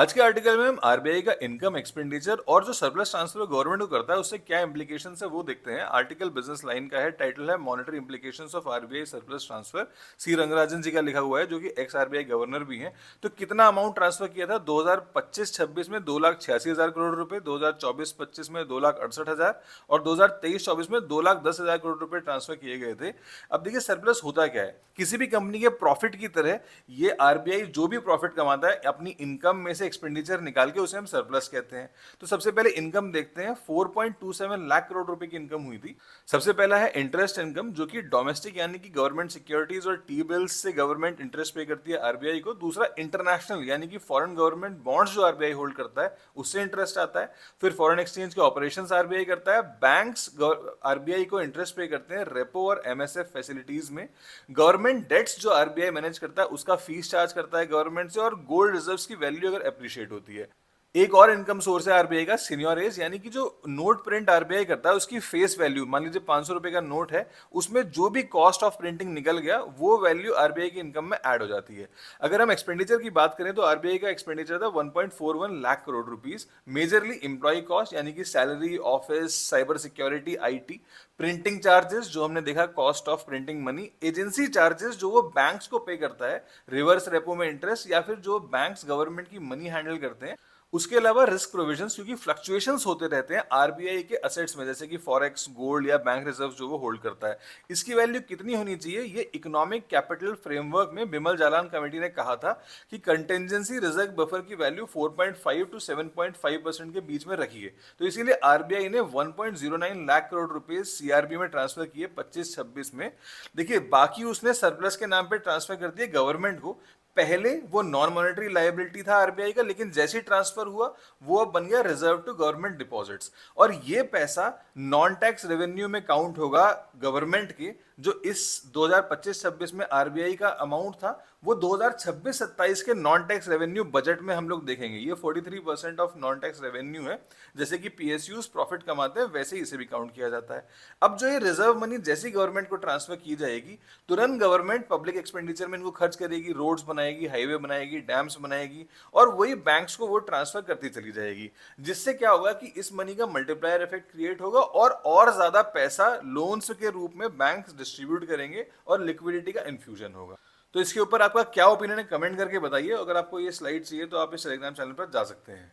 आज के आर्टिकल में हम आरबीआई का इनकम एक्सपेंडिचर और जो सरप्लस ट्रांसफर गवर्नमेंट को करता है उससे क्या इंप्लीकेशन है वो देखते हैं। आर्टिकल बिजनेस लाइन का है, टाइटल है monetary implications of RBI surplus transfer. C Rangarajan ji का लिखा हुआ है जो कि एक्स आरबीआई गवर्नर भी हैं। तो कितना अमाउंट ट्रांसफर किया था 2025-26 में 2,86,000 करोड़ रुपए, 2024-25 में 2,68,000 और 2023-24 में 2,10,000 करोड़ रुपए ट्रांसफर किए गए थे। अब देखिए सरप्लस होता क्या है, किसी भी कंपनी के प्रॉफिट की तरह ये आरबीआई जो भी प्रॉफिट कमाता है अपनी इनकम में से एक्सपेंडिचर निकाल के उसे हम सरप्लस कहते हैं। तो सबसे पहले इनकम देखते हैं। 4.27 लाख करोड़ रुपए की इनकम हुई थी। सबसे पहला है इंटरेस्ट इनकम जो कि डोमेस्टिक यानी कि गवर्नमेंट सिक्योरिटीज और टी बिल्स से गवर्नमेंट इंटरेस्ट पे करती है आरबीआई को। दूसरा इंटरनेशनल यानी कि फॉरेन गवर्नमेंट बॉन्ड्स जो आरबीआई होल्ड करता है उससे इंटरेस्ट आता है। फिर फॉरेन एक्सचेंज के ऑपरेशंस आरबीआई करता है। बैंक्स आरबीआई को इंटरेस्ट पे करते हैं रेपो और एमएसएफ फैसिलिटीज में। गवर्नमेंट डेट्स जो आरबीआई मैनेज करता है उसका फीस चार्ज करता है गवर्नमेंट से। और गोल्ड रिजर्व्स की वैल्यू अगर अप्रिशिएट होती है। एक और इनकम सोर्स है आरबीआई का सीनियोरेज यानी कि जो नोट प्रिंट आरबीआई करता है उसकी फेस वैल्यू, मान लीजिए 500 रुपए का नोट है, उसमें जो भी कॉस्ट ऑफ प्रिंटिंग निकल गया वो वैल्यू आरबीआई की इनकम में ऐड हो जाती है। अगर हम एक्सपेंडिचर की बात करें तो आरबीआई का एक्सपेंडिचर था 1.41 lakh crore rupees. Majorly employ cost यानी कि salary, office, cyber security, IT, printing charges जो हमने देखा cost of printing money, agency charges जो वो बैंक्स को पे करता है, रिवर्स रेपो में इंटरेस्ट, या फिर जो बैंक्स गवर्नमेंट की मनी हैंडल करते हैं। उसके अलावा रिस्क प्रोविजंस, क्योंकि फ्लक्चुएशंस होते रहते हैं आरबीआई के असेट्स में, जैसे कि फॉरेक्स, गोल्ड या बैंक रिजर्व जो वो होल्ड करता है। इसकी वैल्यू कितनी होनी चाहिए, ये इकोनॉमिक कैपिटल फ्रेमवर्क में बिमल जालान कमेटी ने कहा था कि कंटेंजेंसी रिजर्व बफर की वैल्यू 4.5 टू 7.5% के बीच में रखिए। तो इसीलिए आरबीआई ने 1.09 लाख करोड़ रुपए सीआरबी में ट्रांसफर किए 25-26 में। देखिए बाकी उसने सरप्लस के नाम पे ट्रांसफर कर दिए गवर्नमेंट को। पहले वो नॉन मॉनेटरी लायबिलिटी था आरबीआई का, लेकिन जैसे ही ट्रांसफर हुआ वो अब बन गया रिजर्व टू गवर्नमेंट डिपॉजिट्स। और ये पैसा नॉन टैक्स रेवेन्यू में काउंट होगा गवर्नमेंट के। जो इस 2025-26 में आरबीआई का अमाउंट था वो 2026-27 के नॉन टैक्स रेवेन्यू बजट में हम लोग देखेंगे। ये 43% ऑफ नॉन टैक्स रेवेन्यू है। जैसे कि पीएसयूज प्रॉफिट कमाते हैं वैसे ही इसे भी काउंट किया जाता है। अब जो ये रिजर्व मनी जैसी गवर्नमेंट को ट्रांसफर की जाएगी तुरंत गवर्नमेंट पब्लिक एक्सपेंडिचर में इनको खर्च करेगी, रोड्स बनाएगी, हाईवे बनाएगी, डैम्स बनाएगी और वही बैंक्स को वो ट्रांसफर करती चली जाएगी। जिससे क्या होगा कि इस मनी का मल्टीप्लायर इफेक्ट क्रिएट होगा और ज्यादा पैसा लोन्स के रूप में बैंक्स डिस्ट्रीब्यूट करेंगे और लिक्विडिटी का इन्फ्यूजन होगा। तो इसके ऊपर आपका क्या ओपिनियन है कमेंट करके बताइए। अगर आपको ये स्लाइड चाहिए तो आप इस टेलीग्राम चैनल पर जा सकते हैं।